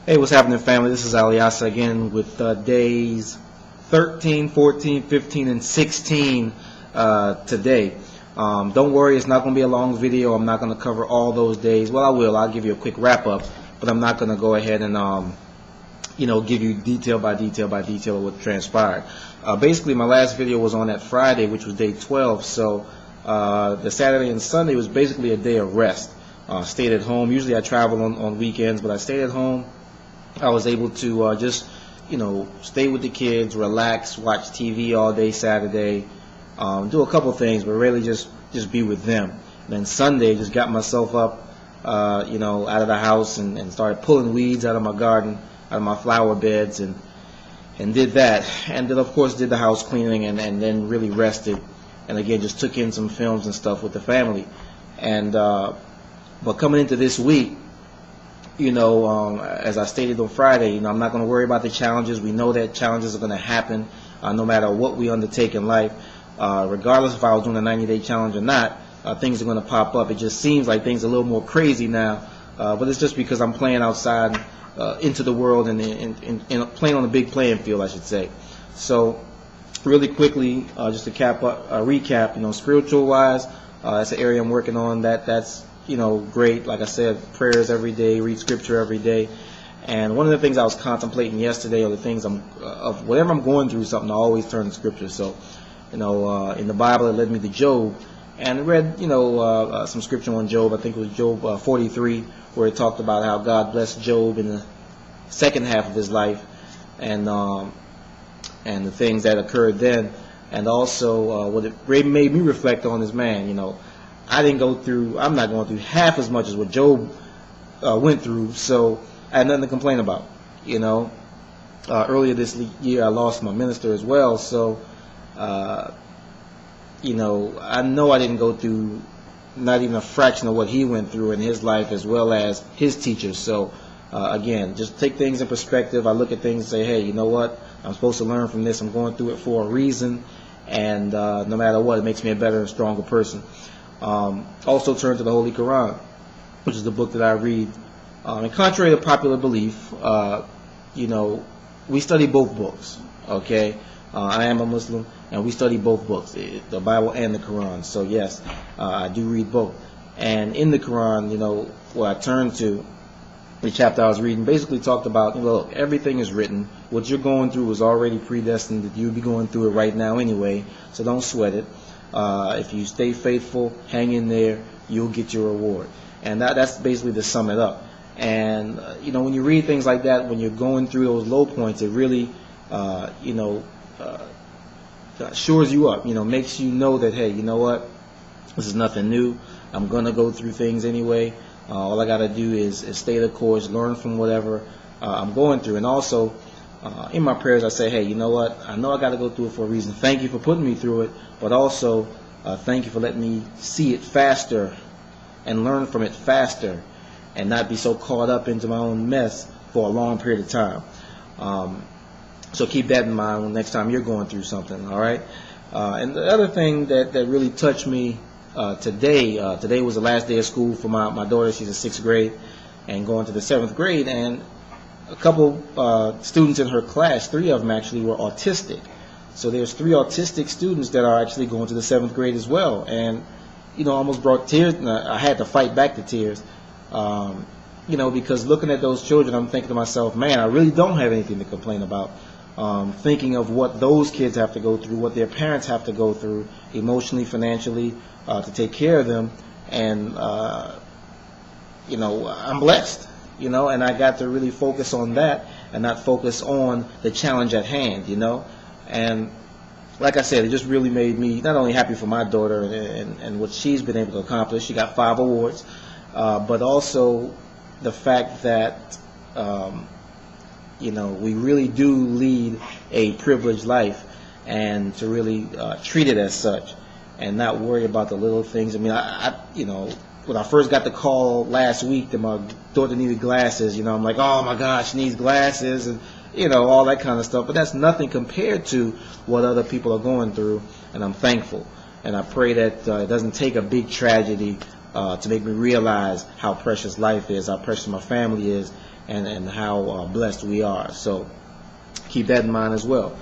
Hey, what's happening, family? This is Al-Yassa again with days 13, 14, 15, and 16 today. Don't worry, it's not going to be a long video. I'm not going to cover all those days. Well, I will. I'll give you a quick wrap-up, but I'm not going to go ahead and give you detail by detail of what transpired. Basically, my last video was on that Friday, which was day 12, so the Saturday and Sunday was basically a day of rest. Stayed at home. Usually I travel on weekends, but I stayed at home. I was able to just, stay with the kids, relax, watch TV all day Saturday, do a couple things, but really just be with them. And then Sunday, just got myself up, out of the house and started pulling weeds out of my garden, out of my flower beds, and did that. And then, of course, did the house cleaning and then really rested. And again, just took in some films and stuff with the family. And but coming into this week, as I stated on Friday, I'm not going to worry about the challenges. We know that challenges are going to happen no matter what we undertake in life. Regardless if I was doing a 90-day challenge or not, things are going to pop up. It just seems like things are a little more crazy now, but it's just because I'm playing outside into the world and playing on a big playing field, I should say. So really quickly, just to recap, spiritual-wise, that's an area I'm working on. That's great. Like I said, prayers every day, read scripture every day. And one of the things I was contemplating yesterday, or the things of whatever I'm going through, something I always turn to scripture. So, in the Bible, it led me to Job, and I read, some scripture on Job. I think it was Job 43, where it talked about how God blessed Job in the second half of his life, and the things that occurred then, and also what it made me reflect on is, man, I'm not going through half as much as what Job went through, so I had nothing to complain about. Earlier this year I lost my minister as well, so I know I didn't go through not even a fraction of what he went through in his life, as well as his teachers. So again, just take things in perspective. I look at things and say, hey, you know what? I'm supposed to learn from this. I'm going through it for a reason, and no matter what, it makes me a better and stronger person. Also turn to the Holy Quran, which is the book that I read. And contrary to popular belief, we study both books. Okay, I am a Muslim, and we study both books, the Bible and the Quran. So yes, I do read both. And in the Quran, what I turned to, the chapter I was reading basically talked about, look, everything is written. What you're going through is already predestined that you'll be going through it right now anyway. So don't sweat it. If you stay faithful, hang in there, you'll get your reward. And that's basically to sum it up. And when you read things like that, when you're going through those low points, it really shores you up, makes you know that, hey, you know what, this is nothing new. I'm gonna go through things anyway. All I gotta do is stay the course, learn from whatever I'm going through. And also in my prayers I say, hey, you know what, I know I gotta go through it for a reason. Thank you for putting me through it, but also thank you for letting me see it faster and learn from it faster, and not be so caught up into my own mess for a long period of time. So keep that in mind when next time you're going through something, all right? And the other thing that really touched me today was the last day of school for my daughter. She's in 6th grade and going to the 7th grade, and a couple students in her class, 3 of them actually, were autistic. So there's 3 autistic students that are actually going to the 7th grade as well, and almost brought tears. I had to fight back the tears, because looking at those children, I'm thinking to myself, man, I really don't have anything to complain about. Thinking of what those kids have to go through, what their parents have to go through, emotionally, financially, to take care of them, and I'm blessed, and I got to really focus on that and not focus on the challenge at hand, and like I said, it just really made me not only happy for my daughter and what she's been able to accomplish. She got 5 awards, but also the fact that we really do lead a privileged life, and to really treat it as such and not worry about the little things. I mean, when I first got the call last week that my daughter needed glasses, I'm like, oh my gosh, she needs glasses, and all that kind of stuff. But that's nothing compared to what other people are going through, and I'm thankful. And I pray that it doesn't take a big tragedy to make me realize how precious life is, how precious my family is, and how blessed we are. So keep that in mind as well.